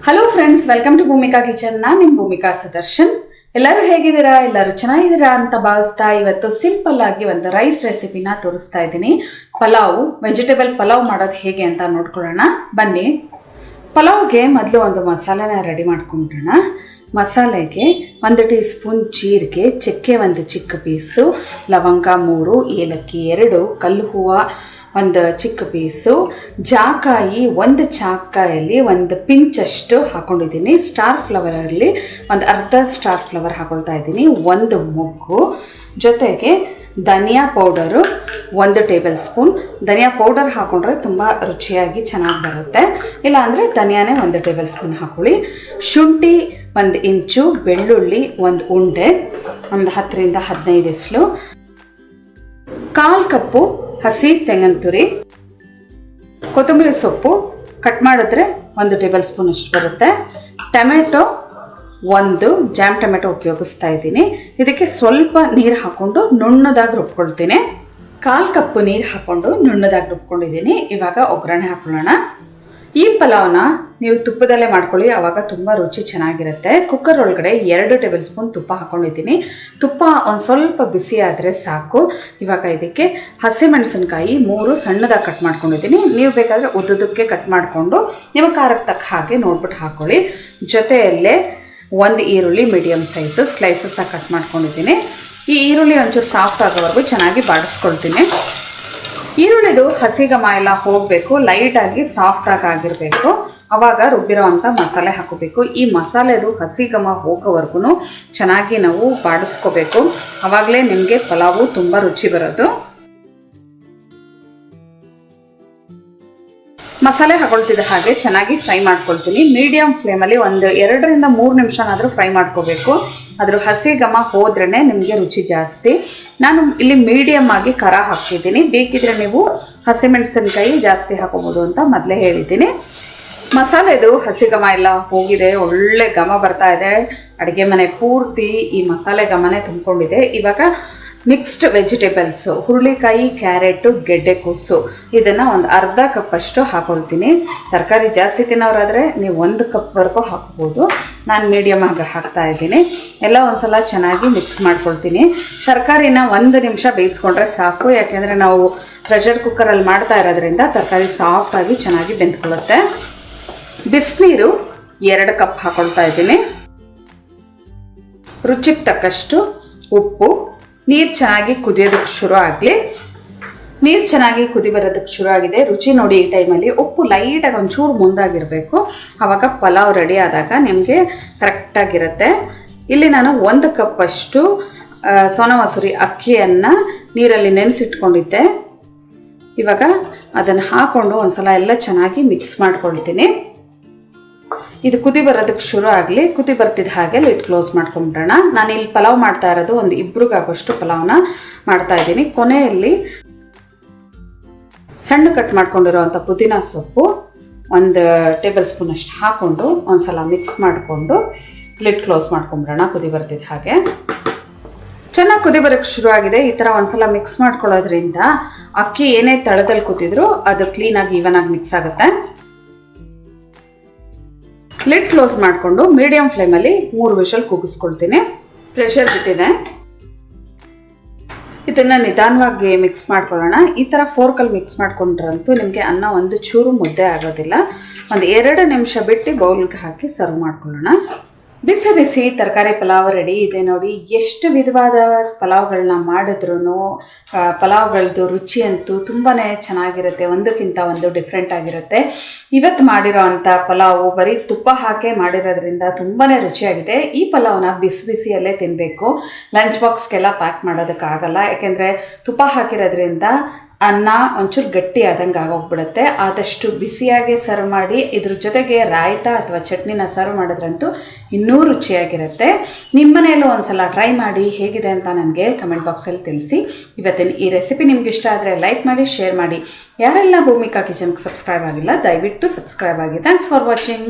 Hello friends, welcome to Bhumika kitchen. ನಾನು ನಿಮ್ಮ ಭೂಮಿಕಾ ಸುದರ್ಶನ್. ಎಲ್ಲರೂ ಹೇಗಿದ್ದೀರಾ? ಎಲ್ಲರೂ ಚೆನ್ನಾಗಿದ್ದೀರಾ ಅಂತ ಭಾವಿಸ್ತಾ ಇವತ್ತು ಸಿಂಪಲ್ ಆಗಿ ಒಂದು ರೈಸ್ ರೆಸಿಪಿನ ತೋರಿಸ್ತಾ ಇದ್ದೀನಿ. ಪಲಾವ್, ವೆಜಿಟೇಬಲ್ ಪಲಾವ್ ಮಾಡೋದು ಹೇಗೆ ಅಂತ ನೋಡ್ಕೊಳ್ಳೋಣ ಬನ್ನಿ. ಪಲಾವ್ಗೆ ಮೊದಲು ಒಂದು ಮಸಾಲೆನ ರೆಡಿ ಮಾಡ್ಕೊಂಡ್ಬಿಡೋಣ. ಮಸಾಲೆಗೆ 1 ಟೀ ಸ್ಪೂನ್ ಜೀರಿಗೆ, ಚಕ್ಕೆ 1 ಚಿಕ್ಕ ಪೀಸು, ಲವಂಗ 3, ಏಲಕ್ಕಿ 2, ಕಲ್ಲು ಹೂವು 1 ಚಿಕ್ಕ ಪೀಸು, ಜಾಕಾಯಿ 1 ಜಾಕಾಯಲ್ಲಿ 1 ಪಿಂಚಷ್ಟು ಹಾಕೊಂಡಿದ್ದೀನಿ. ಸ್ಟಾರ್ ಫ್ಲವರಲ್ಲಿ 1 ಅರ್ಧ ಸ್ಟಾರ್ ಫ್ಲವರ್ ಹಾಕೊಳ್ತಾ ಇದ್ದೀನಿ. 1 ಮೊಗ್ಗು, ಜೊತೆಗೆ ಧನಿಯಾ ಪೌಡರು 1 ಟೇಬಲ್ ಸ್ಪೂನ್. ಧನಿಯಾ ಪೌಡರ್ ಹಾಕೊಂಡ್ರೆ ತುಂಬ ರುಚಿಯಾಗಿ ಚೆನ್ನಾಗಿ ಬರುತ್ತೆ. ಇಲ್ಲಾಂದರೆ ಧನಿಯಾನೇ 1 ಟೇಬಲ್ ಸ್ಪೂನ್ ಹಾಕೊಳ್ಳಿ. ಶುಂಠಿ 1 ಇಂಚು, ಬೆಳ್ಳುಳ್ಳಿ 1 ಉಂಡೆ, ಒಂದು 10 ರಿಂದ 15 ಎಸ್ಲು, 1/4 ಕಪ್ಪು ಹಸಿ ತೆಂಗಿನ ತುರಿ, ಕೊತ್ತಂಬರಿ ಸೊಪ್ಪು ಕಟ್ ಮಾಡಿದ್ರೆ 1 ಟೇಬಲ್ ಸ್ಪೂನ್ ಅಷ್ಟು ಬರುತ್ತೆ. ಟೊಮೆಟೊ 1 ಜಾಮ್ ಟೊಮೆಟೊ ಉಪಯೋಗಿಸ್ತಾ ಇದ್ದೀನಿ. ಇದಕ್ಕೆ ಸ್ವಲ್ಪ ನೀರು ಹಾಕ್ಕೊಂಡು ನುಣ್ಣದಾಗಿ ರುಬ್ಕೊಳ್ತೀನಿ. 1/4 ಕಪ್ಪು ನೀರು ಹಾಕ್ಕೊಂಡು ನುಣ್ಣದಾಗಿ ರುಬ್ಕೊಂಡಿದ್ದೀನಿ. ಇವಾಗ ಒಗ್ಗರಣೆ ಹಾಕೊಳ್ಳೋಣ. ಈ ಪಲಾವ್ನ ನೀವು ತುಪ್ಪದಲ್ಲೇ ಮಾಡ್ಕೊಳ್ಳಿ, ಆವಾಗ ತುಂಬ ರುಚಿ ಚೆನ್ನಾಗಿರುತ್ತೆ. ಕುಕ್ಕರ್ ಒಳಗಡೆ 2 ಟೇಬಲ್ ಸ್ಪೂನ್ ತುಪ್ಪ ಹಾಕ್ಕೊಂಡಿದ್ದೀನಿ. ತುಪ್ಪ ಒಂದು ಸ್ವಲ್ಪ ಬಿಸಿ ಆದರೆ ಸಾಕು. ಇವಾಗ ಇದಕ್ಕೆ ಹಸಿಮೆಣಸಿನ್ಕಾಯಿ 3 ಸಣ್ಣದಾಗಿ ಕಟ್ ಮಾಡ್ಕೊಂಡಿದ್ದೀನಿ. ನೀವು ಬೇಕಾದರೆ ಉದ್ದದಕ್ಕೆ ಕಟ್ ಮಾಡಿಕೊಂಡು ನಿಮ್ಮ ಖಾರಕ್ಕೆ ತಕ್ಕ ಹಾಗೆ ನೋಡ್ಬಿಟ್ಟು ಹಾಕ್ಕೊಳ್ಳಿ. ಜೊತೆಯಲ್ಲೇ 1 ಈರುಳ್ಳಿ ಮೀಡಿಯಮ್ ಸೈಜು ಸ್ಲೈಸಸ್ಸಾಗಿ ಕಟ್ ಮಾಡ್ಕೊಂಡಿದ್ದೀನಿ. ಈ ಈರುಳ್ಳಿ ಒಂಚೂರು ಸಾಫ್ಟ್ ಆಗೋವರೆಗೂ ಚೆನ್ನಾಗಿ ಬಾಡಿಸ್ಕೊಳ್ತೀನಿ. ಈರುಳ್ಳಿದು ಹಸಿ ಘಮ ಎಲ್ಲ ಹೋಗಬೇಕು, ಲೈಟಾಗಿ ಸಾಫ್ಟಾಗಿ ಆಗಿರಬೇಕು. ಆವಾಗ ರುಬ್ಬಿರೋ ಅಂಥ ಮಸಾಲೆ ಹಾಕೋಬೇಕು. ಈ ಮಸಾಲೆದು ಹಸಿ ಘಮ ಹೋಗೋವರೆಗೂ ಚೆನ್ನಾಗಿ ನಾವು ಬಾಡಿಸ್ಕೋಬೇಕು. ಆವಾಗಲೇ ನಿಮಗೆ ಪಲಾವು ತುಂಬ ರುಚಿ ಬರೋದು. ಮಸಾಲೆ ಹಾಕೊಳ್ತಿದ್ದ ಹಾಗೆ ಚೆನ್ನಾಗಿ ಫ್ರೈ ಮಾಡ್ಕೊಳ್ತೀನಿ. ಮೀಡಿಯಮ್ ಫ್ಲೇಮಲ್ಲಿ 1 2 ರಿಂದ 3 ನಿಮಿಷನಾದರೂ ಫ್ರೈ ಮಾಡ್ಕೋಬೇಕು. ಅದ್ರ ಹಸಿ ಘಮ ಹೋದ್ರೇ ನಿಮಗೆ ರುಚಿ ಜಾಸ್ತಿ. ನಾನು ಇಲ್ಲಿ ಮೀಡಿಯಮ್ ಆಗಿ ಖಾರ ಹಾಕ್ತಿದ್ದೀನಿ. ಬೇಕಿದ್ರೆ ನೀವು ಹಸಿಮೆಣಸಿನ್ಕಾಯಿ ಜಾಸ್ತಿ ಹಾಕೋಬೋದು ಅಂತ ಮೊದಲೇ ಹೇಳಿದ್ದೀನಿ. ಮಸಾಲೆದು ಹಸಿ ಘಮ ಎಲ್ಲ ಹೋಗಿದೆ, ಒಳ್ಳೆ ಘಮ ಬರ್ತಾ ಇದೆ. ಅಡುಗೆ ಮನೆ ಪೂರ್ತಿ ಈ ಮಸಾಲೆ ಘಮನೇ ತುಂಬಿಕೊಂಡಿದೆ. ಇವಾಗ ಮಿಕ್ಸ್ಡ್ ವೆಜಿಟೇಬಲ್ಸು, ಹುರುಳಿಕಾಯಿ, ಕ್ಯಾರೆಟು, ಗೆಡ್ಡೆಕೋಸು, ಇದನ್ನು 1 ಅರ್ಧ ಕಪ್ಪಷ್ಟು ಹಾಕೊಳ್ತೀನಿ. ತರಕಾರಿ ಜಾಸ್ತಿ ತಿನ್ನೋರಾದರೆ ನೀವು 1 ಕಪ್ವರೆಗೂ ಹಾಕ್ಬೋದು. ನಾನು ಮೀಡಿಯಮ್ ಆಗಿ ಹಾಕ್ತಾ ಇದ್ದೀನಿ. ಎಲ್ಲ ಒಂದು ಸಲ ಚೆನ್ನಾಗಿ ಮಿಕ್ಸ್ ಮಾಡ್ಕೊಳ್ತೀನಿ. ತರಕಾರಿನ 1 ನಿಮಿಷ ಬೇಯಿಸ್ಕೊಂಡ್ರೆ ಸಾಕು, ಯಾಕೆಂದರೆ ನಾವು ಪ್ರೆಷರ್ ಕುಕ್ಕರಲ್ಲಿ ಮಾಡ್ತಾ ಇರೋದ್ರಿಂದ ತರಕಾರಿ ಸಾಫ್ಟಾಗಿ ಚೆನ್ನಾಗಿ ಬೆಂದ್ಕೊಳ್ಳುತ್ತೆ. ಬಿಸಿನೀರು 2 ಕಪ್ ಹಾಕೊಳ್ತಾ ಇದ್ದೀನಿ. ರುಚಿಗೆ ತಕ್ಕಷ್ಟು ಉಪ್ಪು. ನೀರು ಚೆನ್ನಾಗಿ ಕುದಿಯೋದಕ್ಕೆ ಶುರು ಆಗಲಿ. ನೀರು ಚೆನ್ನಾಗಿ ಕುದಿ ಬರೋದಕ್ಕೆ ಶುರು ಆಗಿದೆ. ರುಚಿ ನೋಡಿ, ಈ ಟೈಮಲ್ಲಿ ಉಪ್ಪು ಲೈಟಾಗಿ ಒಂಚೂರು ಮುಂದಾಗಿರಬೇಕು. ಆವಾಗ ಪಲಾವ್ ರೆಡಿ ಆದಾಗ ನಿಮಗೆ ಕರೆಕ್ಟಾಗಿರುತ್ತೆ. ಇಲ್ಲಿ ನಾನು 1 ಕಪ್ಪಷ್ಟು ಸೋನಾ ಮಸೂರಿ ಅಕ್ಕಿಯನ್ನು ನೀರಲ್ಲಿ ನೆನೆಸಿಟ್ಕೊಂಡಿದ್ದೆ. ಇವಾಗ ಅದನ್ನು ಹಾಕ್ಕೊಂಡು ಒಂದು ಸಲ ಎಲ್ಲ ಚೆನ್ನಾಗಿ ಮಿಕ್ಸ್ ಮಾಡ್ಕೊಳ್ತೀನಿ. ಇದು ಕುದಿ ಬರೋದಕ್ಕೆ ಶುರು ಆಗಲಿ. ಕುದಿ ಬರ್ತಿದ್ದ ಹಾಗೆ ಲಿಡ್ ಕ್ಲೋಸ್ ಮಾಡ್ಕೊಂಬಿಡೋಣ. ನಾನು ಇಲ್ಲಿ ಪಲಾವ್ ಮಾಡ್ತಾ ಇರೋದು 1 ಇಬ್ಬರಿಗಾಗೋಷ್ಟು ಪಲಾವ್ನ ಮಾಡ್ತಾ ಇದ್ದೀನಿ. ಕೊನೆಯಲ್ಲಿ ಸಣ್ಣ ಕಟ್ ಮಾಡ್ಕೊಂಡಿರೋವಂಥ ಪುದೀನ ಸೊಪ್ಪು 1 ಟೇಬಲ್ ಸ್ಪೂನ್ ಅಷ್ಟು ಹಾಕ್ಕೊಂಡು ಒಂದು ಸಲ ಮಿಕ್ಸ್ ಮಾಡಿಕೊಂಡು ಲಿಡ್ ಕ್ಲೋಸ್ ಮಾಡ್ಕೊಂಬಿಡೋಣ. ಕುದಿ ಬರ್ತಿದ್ದ ಹಾಗೆ ಚೆನ್ನಾಗಿ ಕುದಿ ಬರೋಕ್ಕೆ ಶುರು ಆಗಿದೆ. ಈ ಥರ ಒಂದು ಸಲ ಮಿಕ್ಸ್ ಮಾಡ್ಕೊಳ್ಳೋದ್ರಿಂದ ಅಕ್ಕಿ ಏನೇ ತಳದಲ್ಲಿ ಕೂತಿದ್ರು ಅದು ಕ್ಲೀನಾಗಿ ಈವನಾಗಿ ಮಿಕ್ಸ್ ಆಗುತ್ತೆ. ಲಿಡ್ ಕ್ಲೋಸ್ ಮಾಡಿಕೊಂಡು ಮೀಡಿಯಂ ಫ್ಲೇಮಲ್ಲಿ 3 ವಿಷಲ್ ಕೂಗಿಸ್ಕೊಳ್ತೀನಿ. ಪ್ರೆಷರ್ ಬಿಟ್ಟಿದೆ. ಇದನ್ನು ನಿಧಾನವಾಗಿ ಮಿಕ್ಸ್ ಮಾಡ್ಕೊಳ್ಳೋಣ. ಈ ಥರ ಫೋರ್ಕಲ್ಲಿ ಮಿಕ್ಸ್ ಮಾಡ್ಕೊಂಡ್ರಂತೂ ನಿಮಗೆ ಅನ್ನ ಒಂದು ಚೂರು ಮುದ್ದೆ ಆಗೋದಿಲ್ಲ. 2 ನಿಮಿಷ ಬಿಟ್ಟು ಬೌಲ್ಗೆ ಹಾಕಿ ಸರ್ವ್ ಮಾಡ್ಕೊಳ್ಳೋಣ. ಬಿಸಿ ಬಿಸಿ ತರಕಾರಿ ಪಲಾವ್ ರೆಡಿ ಇದೆ ನೋಡಿ. ಎಷ್ಟು ವಿಧವಾದ ಪಲಾವ್ಗಳನ್ನ ಮಾಡಿದ್ರೂ ಪಲಾವ್ಗಳದ್ದು ರುಚಿ ಅಂತೂ ತುಂಬಾ ಚೆನ್ನಾಗಿರುತ್ತೆ. ಒಂದಕ್ಕಿಂತ ಒಂದು ಡಿಫ್ರೆಂಟ್ ಆಗಿರುತ್ತೆ. ಇವತ್ತು ಮಾಡಿರೋ ಅಂಥ ಪಲಾವು ಬರೀ ತುಪ್ಪ ಹಾಕಿ ಮಾಡಿರೋದ್ರಿಂದ ತುಂಬಾ ರುಚಿಯಾಗಿದೆ. ಈ ಪಲಾವ್ನ ಬಿಸಿ ಬಿಸಿಯಲ್ಲೇ ತಿನ್ನಬೇಕು. ಲಂಚ್ ಬಾಕ್ಸ್ಗೆಲ್ಲ ಪ್ಯಾಕ್ ಮಾಡೋದಕ್ಕಾಗಲ್ಲ, ಯಾಕೆಂದರೆ ತುಪ್ಪ ಹಾಕಿರೋದ್ರಿಂದ ಅನ್ನ ಒಂಚೂರು ಗಟ್ಟಿ ಆದಂಗೆ ಆಗೋಗ್ಬಿಡುತ್ತೆ. ಆದಷ್ಟು ಬಿಸಿಯಾಗಿ ಸರ್ವ್ ಮಾಡಿ ಇದ್ರ ಜೊತೆಗೆ ರಾಯ್ತಾ ಅಥವಾ ಚಟ್ನಿನ ಸರ್ವ್ ಮಾಡಿದ್ರಂತೂ ಇನ್ನೂ ರುಚಿಯಾಗಿರುತ್ತೆ. ನಿಮ್ಮ ಮನೆಯಲ್ಲೂ ಒಂದು ಸಲ ಟ್ರೈ ಮಾಡಿ ಹೇಗಿದೆ ಅಂತ ನನಗೆ ಕಮೆಂಟ್ ಬಾಕ್ಸಲ್ಲಿ ತಿಳಿಸಿ. ಇವತ್ತಿನ ಈ ರೆಸಿಪಿ ನಿಮ್ಗೆ ಇಷ್ಟ ಆದರೆ ಲೈಕ್ ಮಾಡಿ, ಶೇರ್ ಮಾಡಿ. ಯಾರೆಲ್ಲ ಭೂಮಿಕಾ ಕಿಚನ್ಗೆ ಸಬ್ಸ್ಕ್ರೈಬ್ ಆಗಿಲ್ಲ ದಯವಿಟ್ಟು ಸಬ್ಸ್ಕ್ರೈಬ್ ಆಗಿ. Thanks for watching.